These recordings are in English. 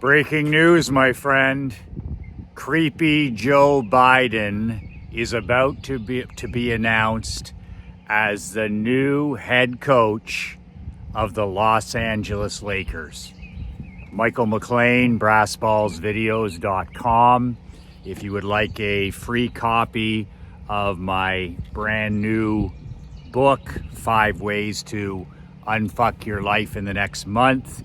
Breaking news, my friend. Creepy Joe Biden is about to be announced as the new head coach of the Los Angeles Lakers. Michael McLean, brassballsvideos.com. If you would like a free copy of my brand new book, 5 Ways to Unfuck Your Life in the Next Month,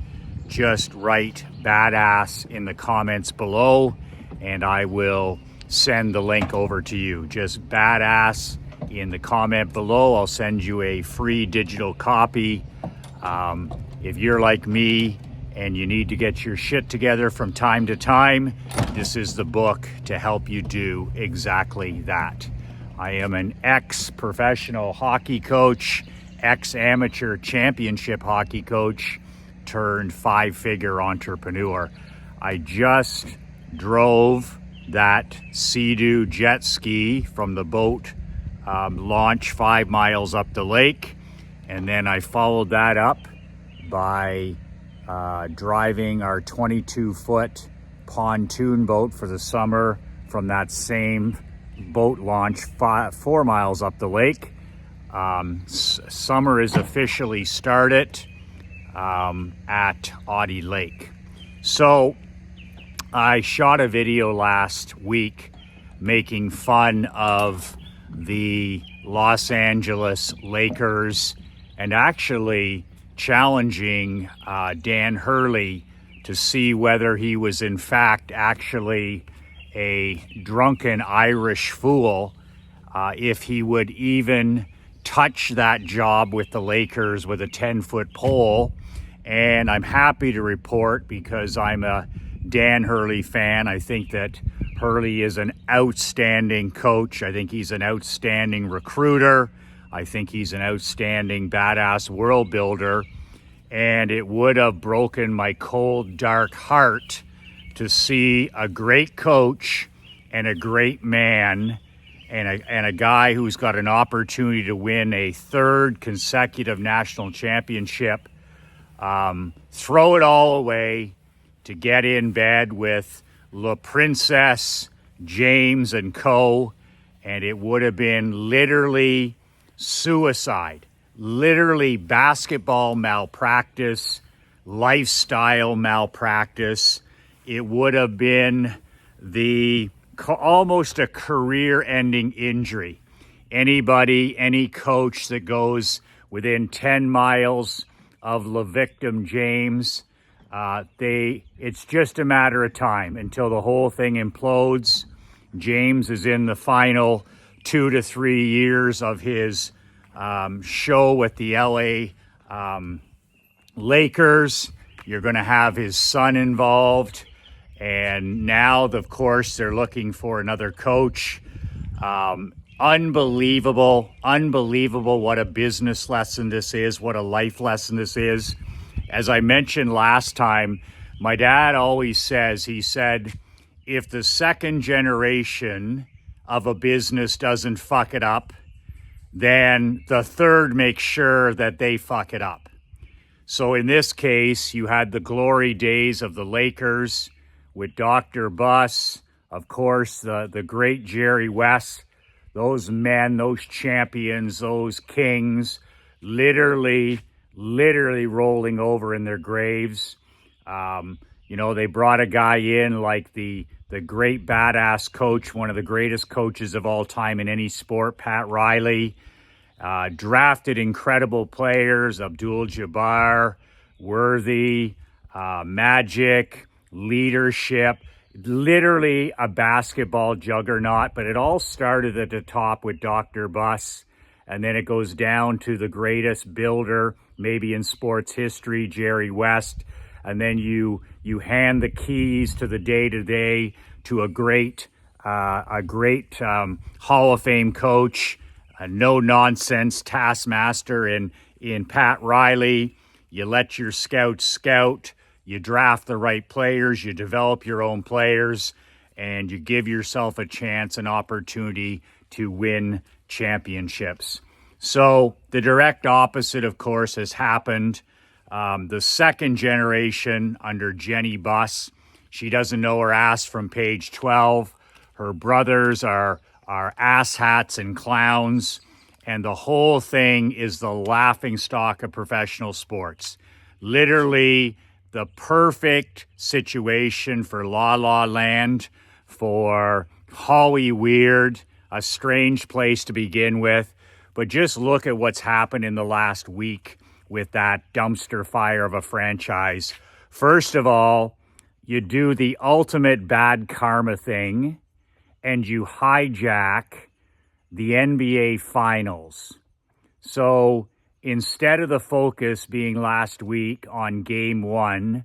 just write badass in the comments below and I will send the link over to you. Just badass in the comment below. I'll send you a free digital copy. If you're like me and you need to get your shit together from time to time, this is the book to help you do exactly that. I am an ex-professional hockey coach, ex-amateur championship hockey coach, turned 5-figure entrepreneur. I just drove that Sea-Doo jet ski from the boat launch 5 miles up the lake, and then I followed that up by driving our 22-foot pontoon boat for the summer from that same boat launch 4 miles up the lake. Summer is officially started at Audie Lake. So I shot a video last week making fun of the Los Angeles Lakers and actually challenging Dan Hurley to see whether he was in fact actually a drunken Irish fool, if he would even touch that job with the Lakers with a 10-foot pole. And I'm happy to report, because I'm a Dan Hurley fan, I think that Hurley is an outstanding coach. I think he's an outstanding recruiter. I think he's an outstanding badass world builder. And it would have broken my cold, dark heart to see a great coach and a great man and a guy who's got an opportunity to win a 3rd consecutive national championship throw it all away to get in bed with Le Princess, James and co. And it would have been literally suicide, literally basketball malpractice, lifestyle malpractice. It would have been almost a career-ending injury. Any coach that goes within 10 miles of the victim James, it's just a matter of time until the whole thing implodes. James is in the final 2 to 3 years of his show with the LA Lakers. You're going to have his son involved. And now, of course, they're looking for another coach. Unbelievable what a business lesson this is, what a life lesson this is. As I mentioned last time, my dad always says, he said, if the second generation of a business doesn't fuck it up, then the third makes sure that they fuck it up. So in this case, you had the glory days of the Lakers with Dr. Buss, of course, the great Jerry West. Those men, those champions, those kings, literally rolling over in their graves. They brought a guy in like the great badass coach, one of the greatest coaches of all time in any sport, Pat Riley. Drafted incredible players, Abdul-Jabbar, Worthy, Magic, leadership. Literally a basketball juggernaut, but it all started at the top with Dr. Buss, and then it goes down to the greatest builder maybe in sports history, Jerry West, and then you hand the keys to the day-to-day to a great Hall of Fame coach, a no-nonsense taskmaster in Pat Riley. You let your scouts scout. You draft the right players, you develop your own players, and you give yourself a chance, an opportunity to win championships. So the direct opposite, of course, has happened. The second generation under Jenny Buss She doesn't know her ass from page 12. Her brothers are asshats and clowns. And the whole thing is the laughing stock of professional sports. Literally the perfect situation for La La Land, for Holly Weird, a strange place to begin with. But just look at what's happened in the last week with that dumpster fire of a franchise. First of all, you do the ultimate bad karma thing and you hijack the NBA Finals. So instead of the focus being last week on game one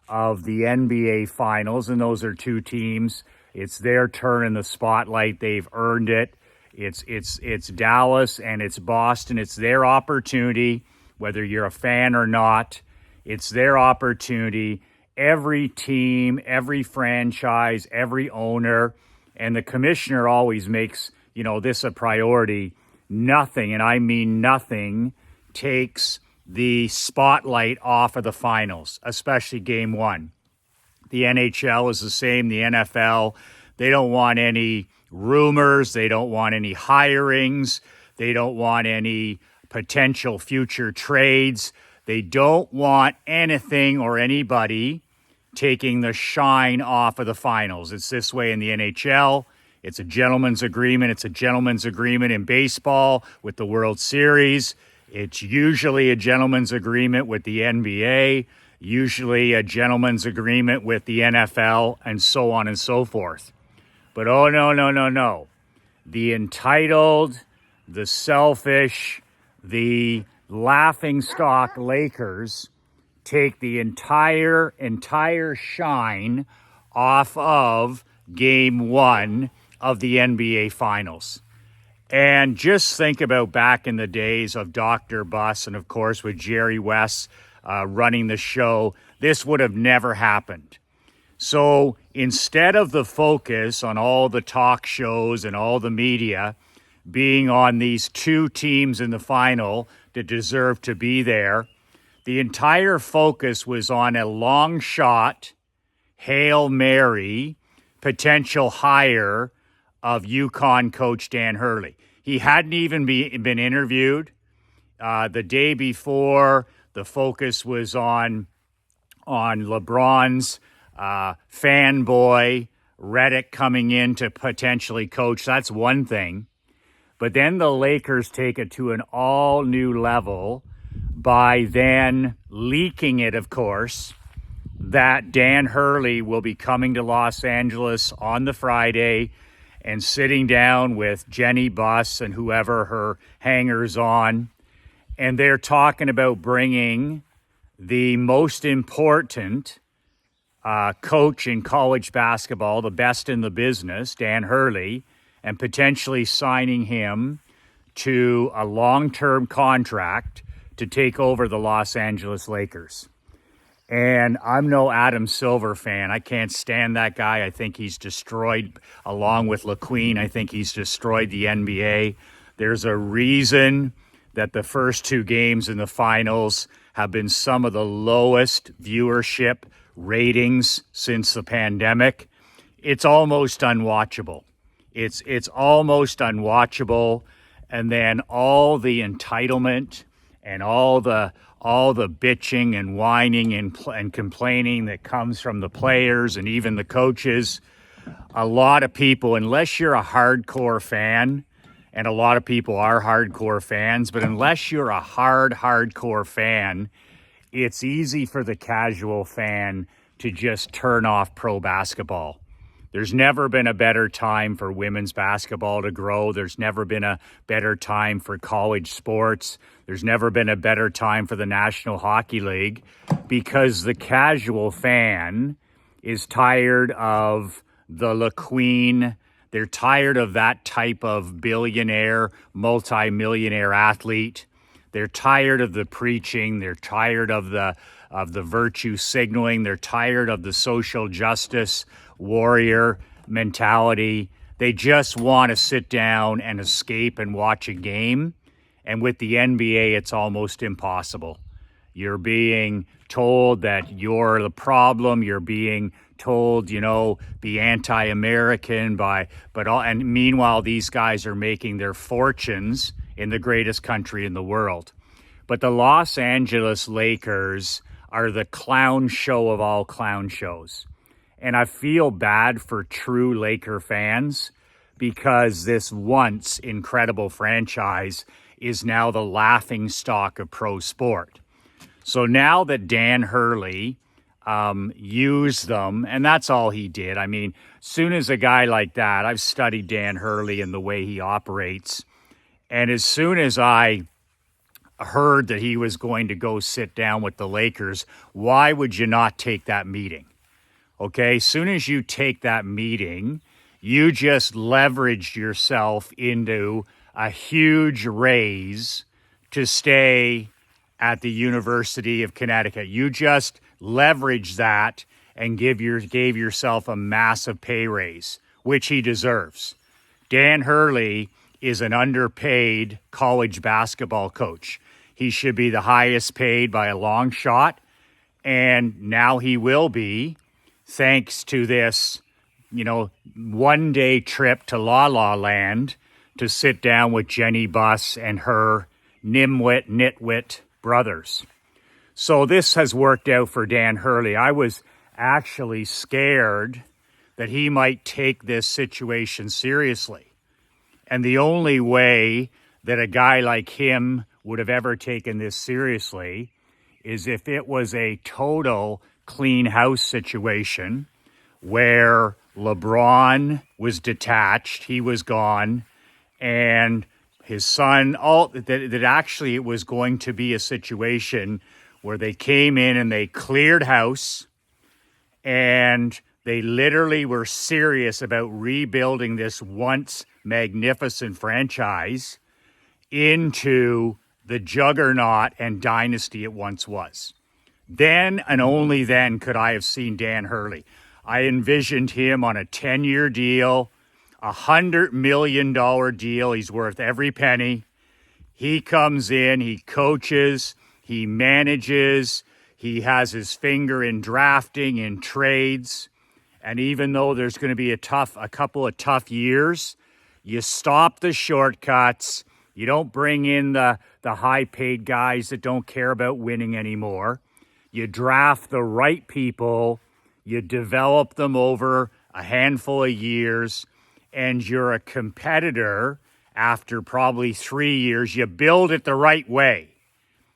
of the NBA Finals, and those are two teams, it's their turn in the spotlight. They've earned it. It's Dallas and it's Boston. It's their opportunity, whether you're a fan or not. It's their opportunity. Every team, every franchise, every owner, and the commissioner always makes, this a priority. Nothing, and I mean nothing, takes the spotlight off of the finals, especially game one. The NHL is the same, the NFL. They don't want any rumors. They don't want any hirings. They don't want any potential future trades. They don't want anything or anybody taking the shine off of the finals. It's this way in the NHL. It's a gentleman's agreement. It's a gentleman's agreement in baseball with the World Series. It's usually a gentleman's agreement with the NBA, usually a gentleman's agreement with the NFL, and so on and so forth. But oh, no. The entitled, the selfish, the laughingstock Lakers take the entire shine off of game one of the NBA Finals. And just think about back in the days of Dr. Buss and, of course, with Jerry West running the show, this would have never happened. So instead of the focus on all the talk shows and all the media being on these two teams in the final that deserve to be there, the entire focus was on a long shot, Hail Mary, potential hire of UConn coach Dan Hurley. He hadn't even been interviewed. The day before, the focus was on LeBron's fanboy, Redick, coming in to potentially coach. That's one thing. But then the Lakers take it to an all-new level by then leaking it, of course, that Dan Hurley will be coming to Los Angeles on the Friday and sitting down with Jenny Buss and whoever her hangers-on. And they're talking about bringing the most important coach in college basketball, the best in the business, Dan Hurley, and potentially signing him to a long-term contract to take over the Los Angeles Lakers. And I'm no Adam Silver fan. I can't stand that guy. I think he's destroyed, along with LaQueen, I think he's destroyed the NBA. There's a reason that the first two games in the finals have been some of the lowest viewership ratings since the pandemic. It's almost unwatchable. It's almost unwatchable. And then all the entitlement and all the bitching and whining and complaining that comes from the players and even the coaches. A lot of people, unless you're a hardcore fan, and a lot of people are hardcore fans, but unless you're a hardcore fan, it's easy for the casual fan to just turn off pro basketball. There's never been a better time for women's basketball to grow. There's never been a better time for college sports. There's never been a better time for the National Hockey League, because the casual fan is tired of the LaQueen. They're tired of that type of billionaire, multimillionaire athlete. They're tired of the preaching. They're tired of the virtue signaling. They're tired of the social justice warrior mentality. They just want to sit down and escape and watch a game. And with the NBA, it's almost impossible. You're being told that you're the problem. You're being told, be anti-American and meanwhile, these guys are making their fortunes in the greatest country in the world. But the Los Angeles Lakers are the clown show of all clown shows. And I feel bad for true Laker fans because this once incredible franchise is now the laughing stock of pro sport. So now that Dan Hurley used them, and that's all he did. I mean, soon as a guy like that, I've studied Dan Hurley and the way he operates. And as soon as I heard that he was going to go sit down with the Lakers, why would you not take that meeting? Okay, soon as you take that meeting, you just leveraged yourself into a huge raise to stay at the University of Connecticut. You just leveraged that and gave yourself a massive pay raise, which he deserves. Dan Hurley is an underpaid college basketball coach. He should be the highest paid by a long shot, and now he will be, thanks to this, one-day trip to La La Land to sit down with Jenny Buss and her nimwit, nitwit brothers. So this has worked out for Dan Hurley. I was actually scared that he might take this situation seriously. And the only way that a guy like him would have ever taken this seriously is if it was a total clean house situation where LeBron was detached, he was gone, and his son, that actually it was going to be a situation where they came in and they cleared house and they literally were serious about rebuilding this once magnificent franchise into the juggernaut and dynasty it once was. Then and only then could I have seen Dan Hurley. I envisioned him on a 10-year deal, $100 million deal. He's worth every penny. He comes in, he coaches, he manages, he has his finger in drafting, in trades. And even though there's going to be a couple of tough years, you stop the shortcuts. You don't bring in the high-paid guys that don't care about winning anymore. You draft the right people. You develop them over a handful of years, and you're a competitor after probably 3 years. You build it the right way.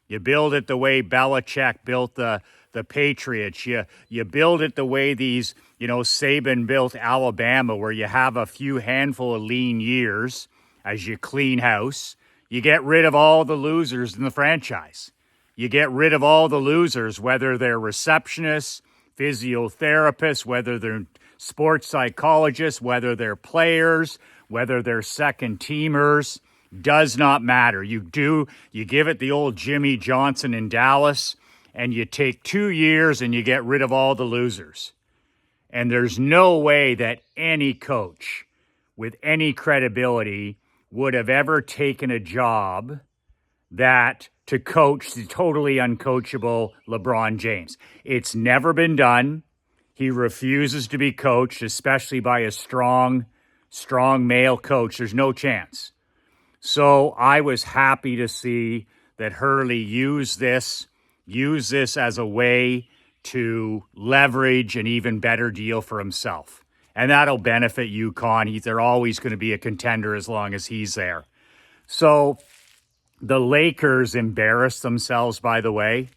You build it the way Belichick built the Patriots. You build it the way these, Saban built Alabama, where you have a few handful of lean years as you clean house. You get rid of all the losers in the franchise. You get rid of all the losers, whether they're receptionists, physiotherapists, whether they're sports psychologists, whether they're players, whether they're second teamers, does not matter. You give it the old Jimmy Johnson in Dallas, and you take 2 years and you get rid of all the losers. And there's no way that any coach with any credibility would have ever taken a job to coach the totally uncoachable LeBron James. It's never been done. He refuses to be coached, especially by a strong male coach. There's no chance. So I was happy to see that Hurley use this as a way to leverage an even better deal for himself. And that'll benefit UConn. They're always going to be a contender as long as he's there. So the Lakers embarrassed themselves, by the way.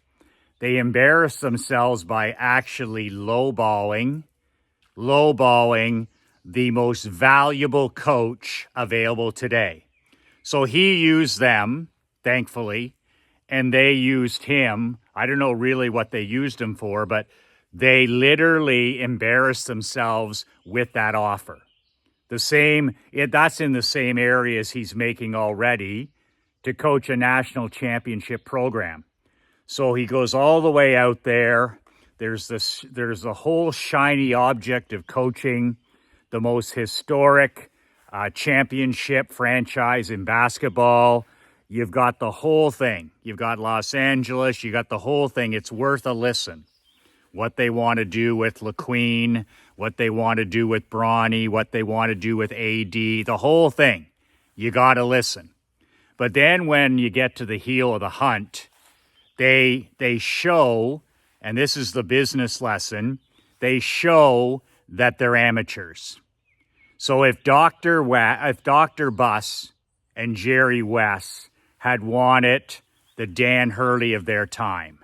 They embarrassed themselves by actually lowballing the most valuable coach available today. So he used them, thankfully, and they used him. I don't know really what they used him for, but they literally embarrassed themselves with that offer. That's in the same areas he's making already to coach a national championship program. So he goes all the way out there. There's the whole shiny object of coaching the most historic championship franchise in basketball. You've got the whole thing. You've got Los Angeles. You got the whole thing. It's worth a listen. What they want to do with LaQueen, what they want to do with Bronny, what they want to do with AD, the whole thing. You got to listen. But then when you get to the heel of the hunt, they show, and this is the business lesson, they show that they're amateurs. So if Dr. Buss and Jerry West had wanted the Dan Hurley of their time,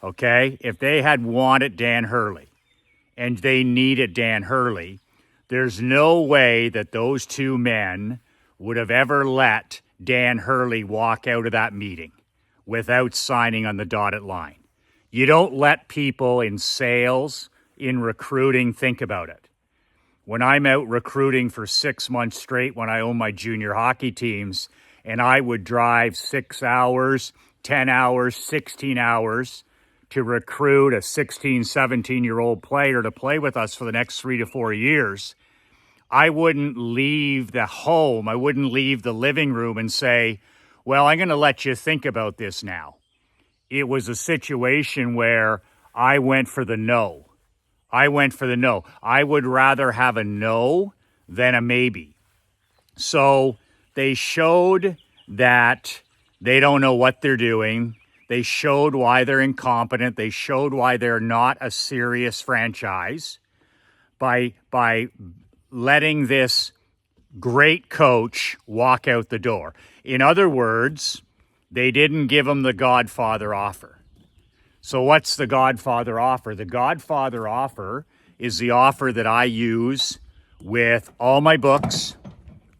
okay? If they had wanted Dan Hurley and they needed Dan Hurley, there's no way that those two men would have ever let Dan Hurley walk out of that meeting without signing on the dotted line. You don't let people in sales, in recruiting, think about it. When I'm out recruiting for 6 months straight when I own my junior hockey teams, and I would drive 6 hours, 10 hours, 16 hours to recruit a 16, 17-year-old player to play with us for the next 3 to 4 years, I wouldn't leave the home, I wouldn't leave the living room and say, well, I'm going to let you think about this now. It was a situation where I went for the no. I would rather have a no than a maybe. So they showed that they don't know what they're doing. They showed why they're incompetent. They showed why they're not a serious franchise by letting this great coach walk out the door. In other words, they didn't give him the Godfather offer. So what's the Godfather offer? The Godfather offer is the offer that I use with all my books,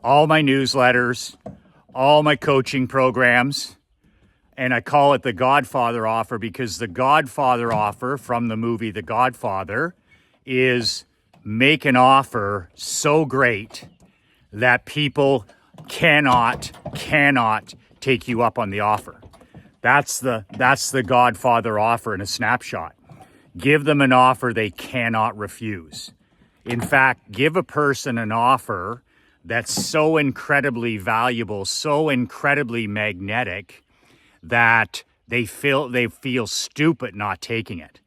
all my newsletters, all my coaching programs. And I call it the Godfather offer because the Godfather offer from the movie The Godfather is make an offer so great that people cannot take you up on the offer. That's the Godfather offer in a snapshot. Give them an offer they cannot refuse. In fact, give a person an offer that's so incredibly valuable, so incredibly magnetic that they feel stupid not taking it.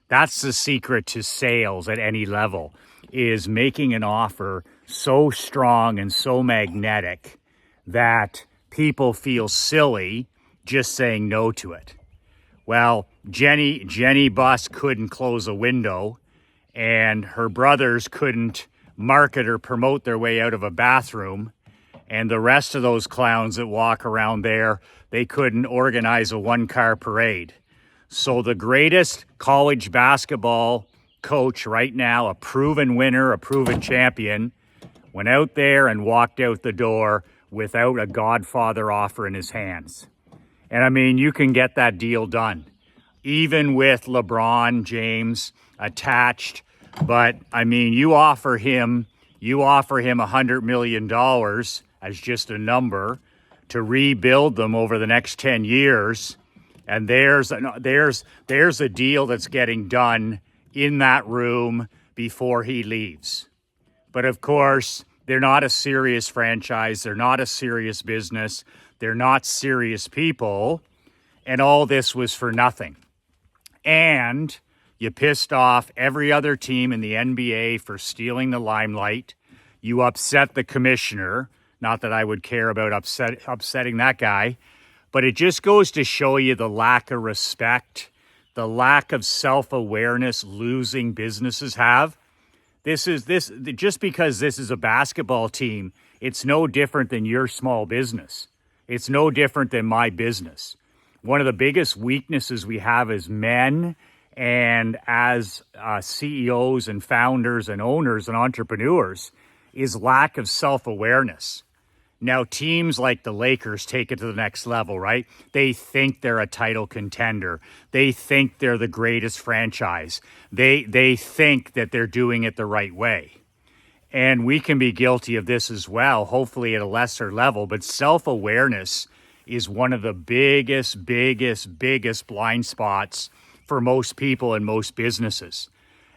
That's the secret to sales at any level, is making an offer so strong and so magnetic that people feel silly just saying no to it. Well, Jenny Buss couldn't close a window, and her brothers couldn't market or promote their way out of a bathroom, and the rest of those clowns that walk around there, they couldn't organize a one-car parade. So the greatest college basketball coach right now, a proven winner, a proven champion, went out there and walked out the door without a Godfather offer in his hands. And I mean, you can get that deal done, even with LeBron James attached. But I mean, you offer him $100 million as just a number to rebuild them over the next 10 years. And there's a deal that's getting done in that room before he leaves. But of course, they're not a serious franchise. They're not a serious business. They're not serious people. And all this was for nothing. And you pissed off every other team in the NBA for stealing the limelight. You upset the commissioner. Not that I would care about upsetting that guy. But it just goes to show you the lack of respect, the lack of self-awareness losing businesses have. Just because this is a basketball team, it's no different than your small business. It's no different than my business. One of the biggest weaknesses we have as men and as CEOs and founders and owners and entrepreneurs is lack of self-awareness. Now, teams like the Lakers take it to the next level, right? They think they're a title contender. They think they're the greatest franchise. They think that they're doing it the right way. And we can be guilty of this as well, hopefully at a lesser level. But self-awareness is one of the biggest blind spots for most people and most businesses.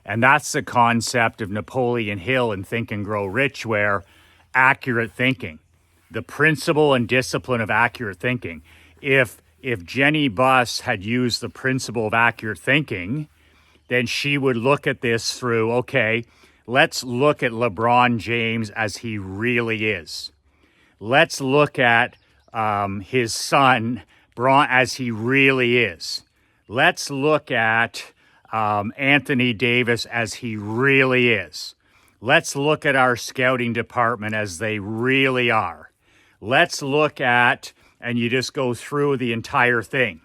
And that's the concept of Napoleon Hill in Think and Grow Rich, where accurate thinking. the principle and discipline of accurate thinking. If Jenny Buss had used the principle of accurate thinking, then she would look at this through, okay, let's look at LeBron James as he really is. Let's look at his son, Bron, as he really is. Let's look at Anthony Davis as he really is. Let's look at our scouting department as they really are. Let's look at, and you just go through the entire thing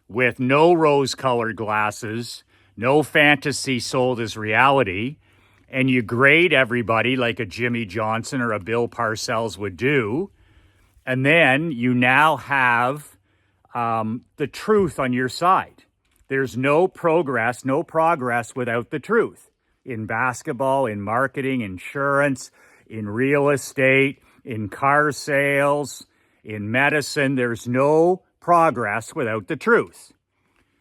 with no rose-colored glasses, no fantasy sold as reality, and you grade everybody like a Jimmy Johnson or a Bill Parcells would do, and then you now have the truth on your side. There's no progress without the truth. In basketball, in marketing, insurance, in real estate, in car sales, in medicine, there's no progress without the truth.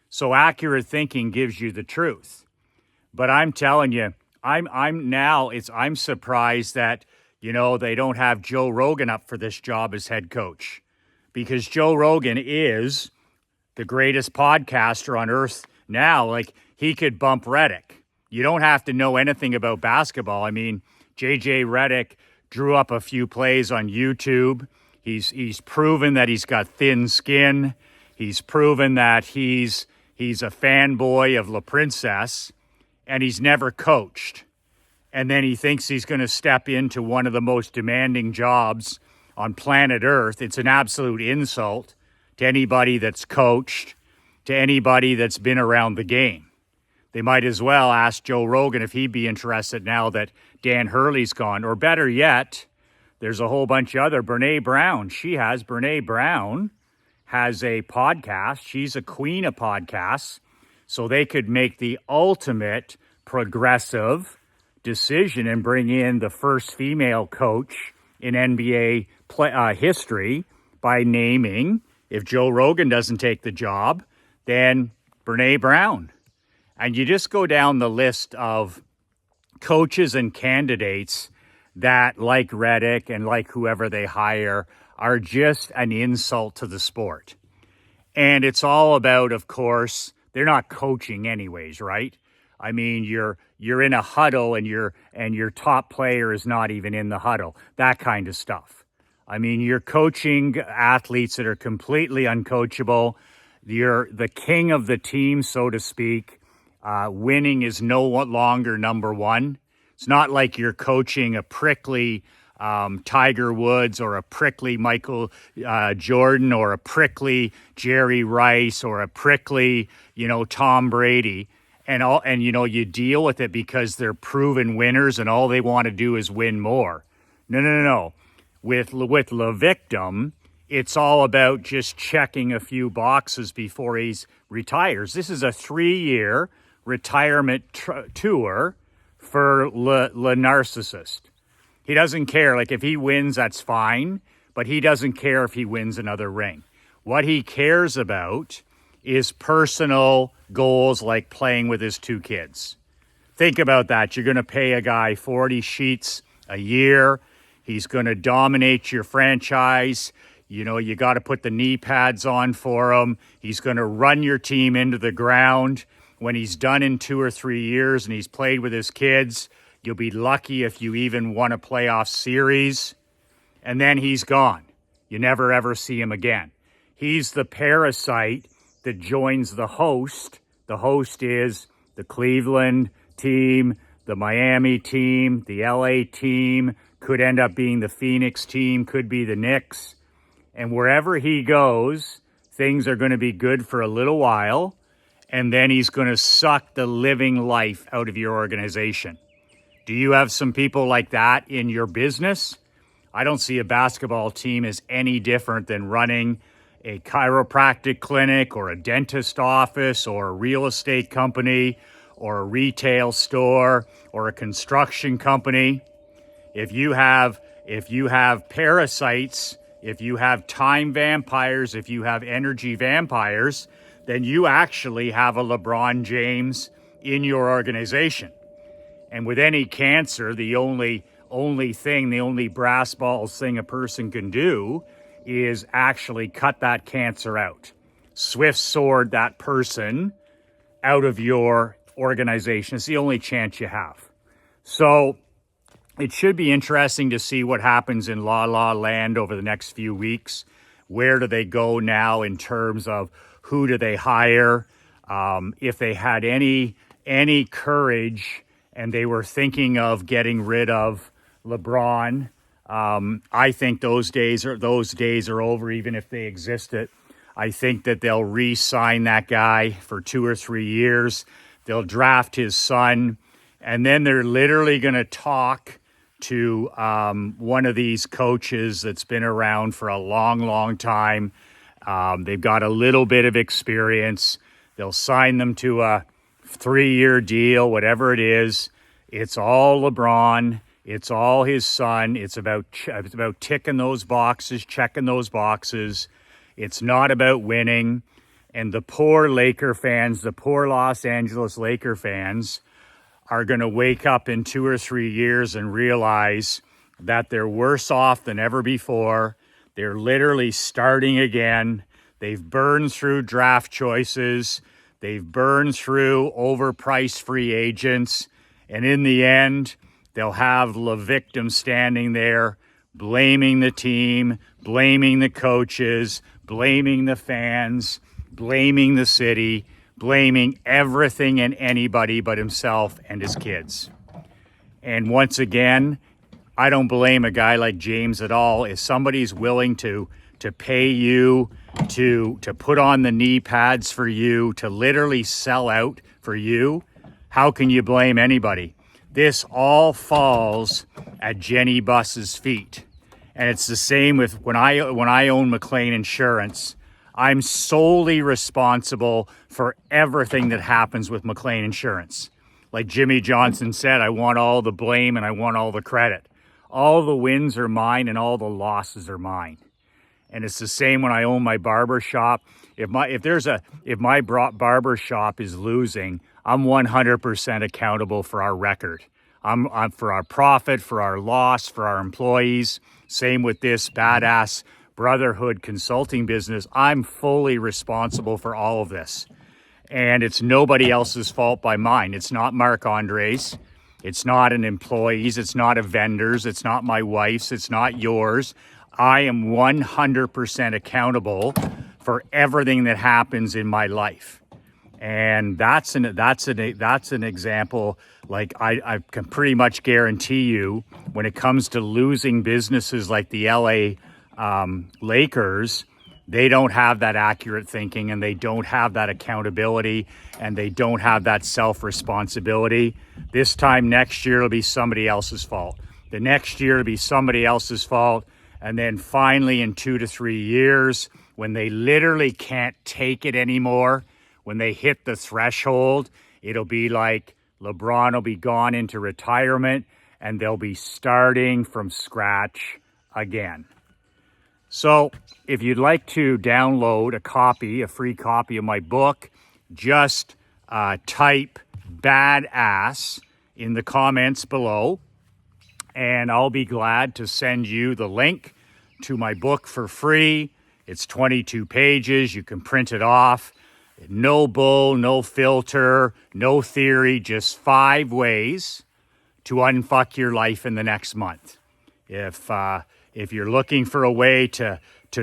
So accurate thinking gives you the truth. But I'm telling you, I'm surprised that, they don't have Joe Rogan up for this job as head coach, because Joe Rogan is the greatest podcaster on earth now. Like, he could bump Redick. You don't have to know anything about basketball. I mean, JJ Redick drew up a few plays on YouTube. He's proven that he's got thin skin. He's proven that he's a fanboy of La Princess, and he's never coached. And then he thinks he's going to step into one of the most demanding jobs on planet Earth. It's an absolute insult to anybody that's coached, to anybody that's been around the game. They might as well ask Joe Rogan if he'd be interested now that Dan Hurley's gone. Or better yet, there's a whole bunch of other. Brene Brown has a podcast. She's a queen of podcasts. So they could make the ultimate progressive decision and bring in the first female coach in NBA history by naming, if Joe Rogan doesn't take the job, then Brene Brown. And you just go down the list of coaches and candidates that, like Redick and like whoever they hire, are just an insult to the sport. And it's all about, of course, they're not coaching anyways, right? I mean, you're in a huddle and your top player is not even in the huddle. That kind of stuff. I mean, you're coaching athletes that are completely uncoachable. You're the king of the team, so to speak. Winning is no longer number one. It's not like you're coaching a prickly Tiger Woods or a prickly Michael Jordan or a prickly Jerry Rice or a prickly, Tom Brady. And you deal with it because they're proven winners and all they want to do is win more. No. With Le Victim, it's all about just checking a few boxes before he retires. This is a 3-year retirement tour for Le Narcissist. He doesn't care. Like, if he wins, that's fine, but he doesn't care if he wins another ring. What he cares about is personal goals, like playing with his 2 kids. Think about that. You're going to pay a guy 40 sheets a year. He's going to dominate your franchise. You got to put the knee pads on for him. He's going to run your team into the ground. When he's done in 2 or 3 years and he's played with his kids, you'll be lucky if you even won a playoff series. And then he's gone. You never, ever see him again. He's the parasite that joins the host. The host is the Cleveland team, the Miami team, the LA team, could end up being the Phoenix team, could be the Knicks. And wherever he goes, things are going to be good for a little while, and then he's going to suck the living life out of your organization. Do you have some people like that in your business? I don't see a basketball team as any different than running a chiropractic clinic or a dentist office or a real estate company or a retail store or a construction company. If you have parasites, if you have time vampires, if you have energy vampires, then you actually have a LeBron James in your organization. And with any cancer, the only the only brass balls thing a person can do is actually cut that cancer out. Swift sword that person out of your organization. It's the only chance you have. So it should be interesting to see what happens in La La Land over the next few weeks. Where do they go now in terms of who do they hire? If they had any courage and they were thinking of getting rid of LeBron, I think those days are over, even if they existed. I think that they'll re-sign that guy for 2 or 3 years. They'll draft his son, and then they're literally going to talk to one of these coaches that's been around for a long, long time. They've got a little bit of experience. They'll sign them to a 3-year deal, whatever it is. It's all LeBron. It's all his son. It's about ticking those boxes, checking those boxes. It's not about winning. And the poor Laker fans, the poor Los Angeles Laker fans, are going to wake up in 2 or 3 years and realize that they're worse off than ever before. They're literally starting again. They've burned through draft choices. They've burned through overpriced free agents. And in the end, they'll have the victim standing there, blaming the team, blaming the coaches, blaming the fans, blaming the city, blaming everything and anybody but himself and his kids. And once again, I don't blame a guy like James at all. If somebody's willing to pay you, to put on the knee pads for you, to literally sell out for you, how can you blame anybody? This all falls at Jenny Buss's feet. And it's the same with when I own McLean Insurance. I'm solely responsible for everything that happens with McLean Insurance. Like Jimmy Johnson said, I want all the blame and I want all the credit. All the wins are mine and all the losses are mine. And it's the same when I own my barber shop. If my barber shop is losing, I'm 100% accountable for our record. I'm for our profit, for our loss, for our employees. Same with this badass Brotherhood consulting business. I'm fully responsible for all of this. And it's nobody else's fault but mine. It's not Marc Andre's. It's not an employee's. It's not a vendor's. It's not my wife's. It's not yours. I am 100% accountable for everything that happens in my life. And that's an example. Like I can pretty much guarantee you, when it comes to losing businesses like the LA Lakers, they don't have that accurate thinking, and they don't have that accountability, and they don't have that self-responsibility. This time next year, it'll be somebody else's fault. The next year, it'll be somebody else's fault. And then finally, in 2 to 3 years, when they literally can't take it anymore, when they hit the threshold, it'll be like LeBron will be gone into retirement, and they'll be starting from scratch again. So if you'd like to download a free copy of my book, just type badass in the comments below, and I'll be glad to send you the link to my book for free. It's 22 pages. You can print it off. No bull, no filter, no theory, just 5 ways to unfuck your life in the next month. If you're looking for a way to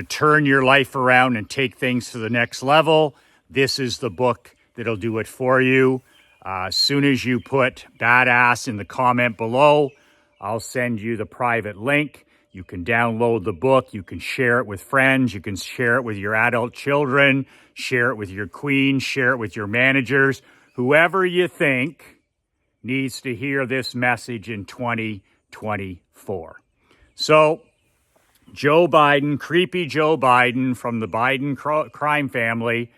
turn your life around and take things to the next level, this is the book that'll do it for you. As soon as you put badass in the comment below, I'll send you the private link. You can download the book. You can share it with friends. You can share it with your adult children. Share it with your queen. Share it with your managers. Whoever you think needs to hear this message in 2024. So, Joe Biden, creepy Joe Biden from the Biden crime family,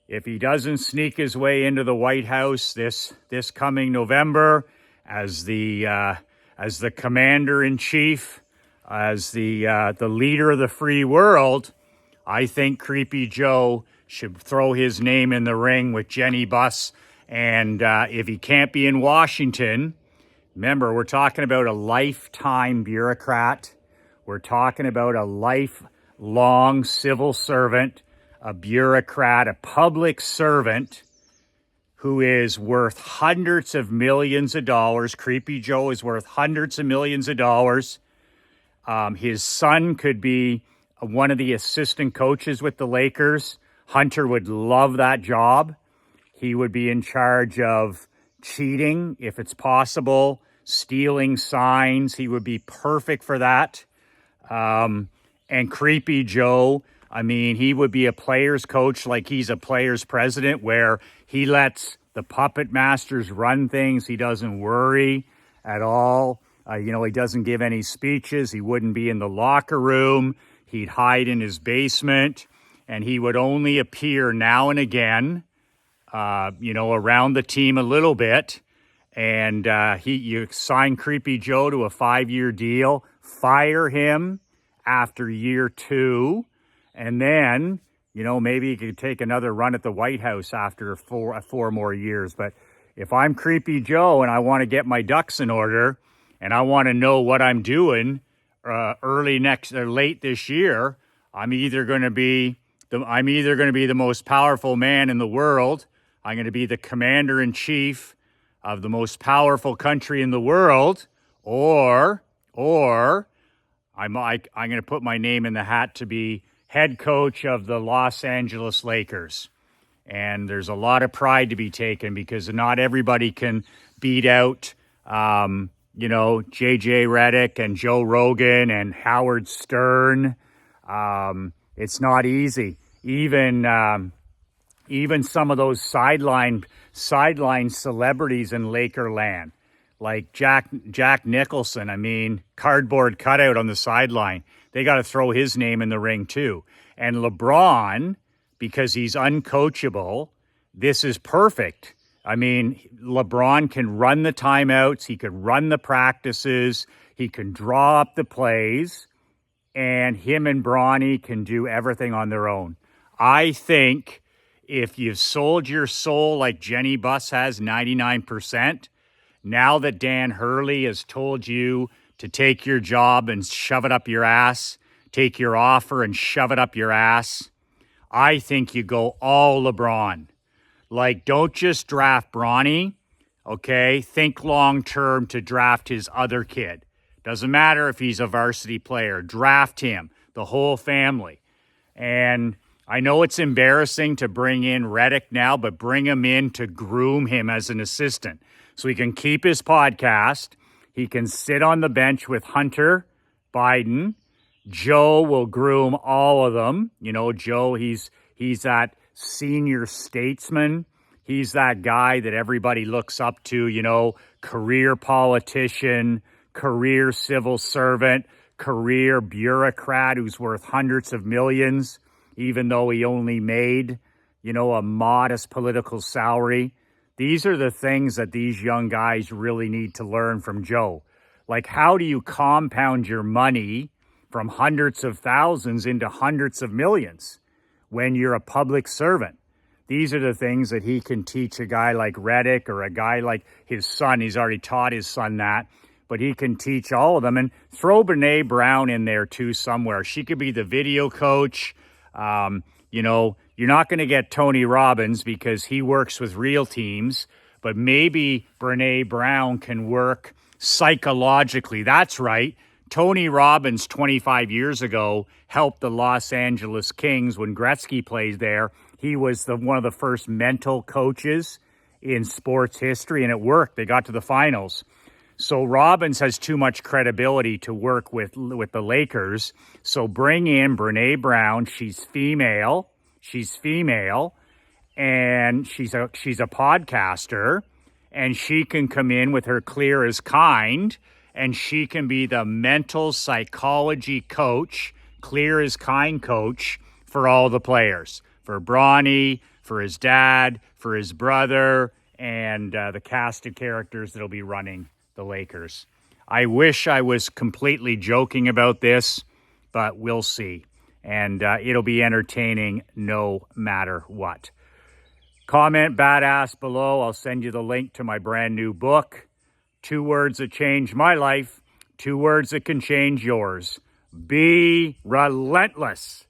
if he doesn't sneak his way into the White House this coming November as the commander-in-chief, as the leader of the free world, I think Creepy Joe should throw his name in the ring with Jenny Buss. And if he can't be in Washington, Remember, we're talking about a lifetime bureaucrat. We're talking about a lifelong civil servant, a bureaucrat, a public servant who is worth hundreds of millions of dollars. Creepy Joe is worth hundreds of millions of dollars. His son could be one of the assistant coaches with the Lakers. Hunter would love that job. He would be in charge of cheating, if it's possible, stealing signs. He would be perfect for that. And Creepy Joe, I mean, he would be a player's coach like he's a player's president, where he lets the puppet masters run things. He doesn't worry at all. He doesn't give any speeches. He wouldn't be in the locker room. He'd hide in his basement, and he would only appear now and again, around the team a little bit. And you sign Creepy Joe to a 5-year deal, fire him after year 2, and then, maybe he could take another run at the White House after four more years. But if I'm Creepy Joe and I want to get my ducks in order, and I want to know what I'm doing late this year, I'm either going to be the most powerful man in the world. I'm going to be the commander-in-chief of the most powerful country in the world, or I'm going to put my name in the hat to be head coach of the Los Angeles Lakers. And there's a lot of pride to be taken, because not everybody can beat out, JJ Redick and Joe Rogan and Howard Stern. It's not easy. Even some of those sideline celebrities in Lakerland, like Jack Nicholson, I mean, cardboard cutout on the sideline. They got to throw his name in the ring too. And LeBron, because he's uncoachable, this is perfect. I mean, LeBron can run the timeouts. He can run the practices. He can draw up the plays. And him and Bronny can do everything on their own. I think if you've sold your soul like Jenny Buss has 99%, now that Dan Hurley has told you to take your job and shove it up your ass, take your offer and shove it up your ass, I think you go all LeBron. Like, don't just draft Bronny, okay? Think long-term to draft his other kid. Doesn't matter if he's a varsity player. Draft him, the whole family. And I know it's embarrassing to bring in Redick now, but bring him in to groom him as an assistant so he can keep his podcast. He can sit on the bench with Hunter Biden. Joe will groom all of them. Joe, he's that senior statesman. He's that guy that everybody looks up to, career politician, career civil servant, career bureaucrat who's worth hundreds of millions, even though he only made, a modest political salary. These are the things that these young guys really need to learn from Joe. Like, how do you compound your money from hundreds of thousands into hundreds of millions when you're a public servant? These are the things that he can teach a guy like Redick, or a guy like his son. He's already taught his son that, but he can teach all of them. And throw Brene Brown in there too somewhere. She could be the video coach. You're not going to get Tony Robbins because he works with real teams, but maybe Brene Brown can work psychologically. That's right. Tony Robbins 25 years ago helped the Los Angeles Kings when Gretzky played there. He was one of the first mental coaches in sports history, and it worked. They got to the finals. So Robbins has too much credibility to work with the Lakers. So bring in Brene Brown. She's female, and she's a podcaster, and she can come in with her clear as kind, and she can be the mental psychology coach, clear as kind coach for all the players, for Bronny, for his dad, for his brother, and the cast of characters that'll be running the Lakers. I wish I was completely joking about this, but we'll see. And it'll be entertaining no matter what. Comment badass below. I'll send you the link to my brand new book, 2 words that changed my life, 2 words that can change yours. Be relentless.